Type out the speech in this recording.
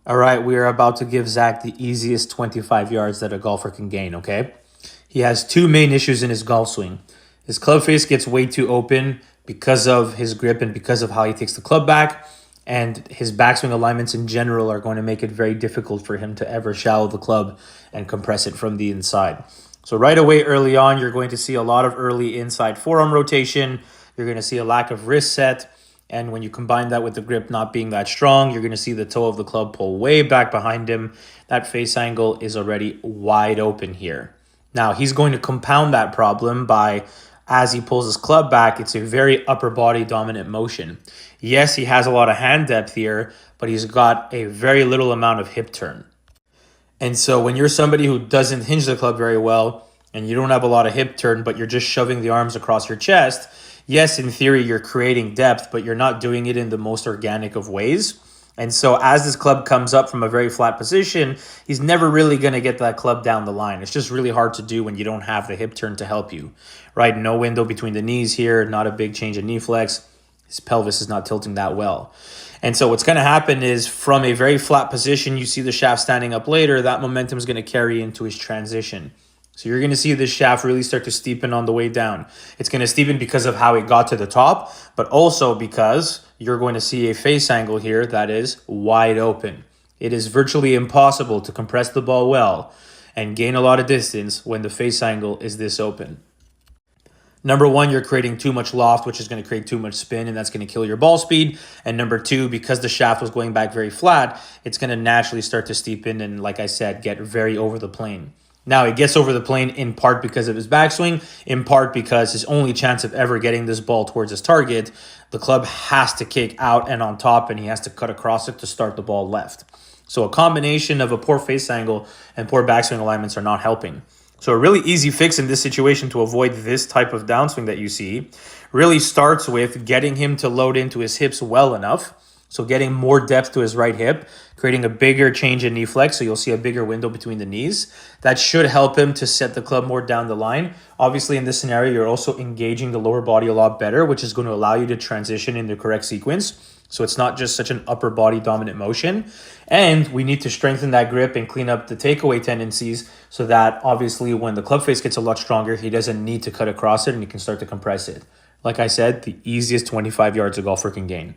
All right, we are about to give Zach the easiest 25 yards that a golfer can gain, okay? He has two main issues in his golf swing. His club face gets way too open because of his grip and because of how he takes the club back, and his backswing alignments in general are going to make it very difficult for him to ever shallow the club and compress it from the inside. So right away early on, you're going to see a lot of early inside forearm rotation. You're going to see a lack of wrist set. And when you combine that with the grip not being that strong, you're going to see the toe of the club pull way back behind him. That face angle is already wide open here. Now, he's going to compound that problem by, as he pulls his club back, it's a very upper body dominant motion. Yes, he has a lot of hand depth here, but he's got a very little amount of hip turn. And so when you're somebody who doesn't hinge the club very well and you don't have a lot of hip turn, but you're just shoving the arms across your chest, yes, in theory, you're creating depth, but you're not doing it in the most organic of ways. And so as this club comes up from a very flat position, he's never really going to get that club down the line. It's just really hard to do when you don't have the hip turn to help you, right? No window between the knees here, not a big change in knee flex. His pelvis is not tilting that well. And so what's going to happen is from a very flat position, you see the shaft standing up later, that momentum is going to carry into his transition. So you're going to see this shaft really start to steepen on the way down. It's going to steepen because of how it got to the top, but also because you're going to see a face angle here that is wide open. It is virtually impossible to compress the ball well and gain a lot of distance when the face angle is this open. Number one, you're creating too much loft, which is going to create too much spin, and that's going to kill your ball speed. And number two, because the shaft was going back very flat, it's going to naturally start to steepen and, like I said, get very over the plane. Now, it gets over the plane in part because of his backswing, in part because his only chance of ever getting this ball towards his target, the club has to kick out and on top, and he has to cut across it to start the ball left. So a combination of a poor face angle and poor backswing alignments are not helping. So a really easy fix in this situation to avoid this type of downswing that you see really starts with getting him to load into his hips well enough. So getting more depth to his right hip, creating a bigger change in knee flex, so you'll see a bigger window between the knees. That should help him to set the club more down the line. Obviously, in this scenario, you're also engaging the lower body a lot better, which is going to allow you to transition in the correct sequence. So it's not just such an upper body dominant motion. And we need to strengthen that grip and clean up the takeaway tendencies so that obviously when the club face gets a lot stronger, he doesn't need to cut across it and he can start to compress it. Like I said, the easiest 25 yards a golfer can gain.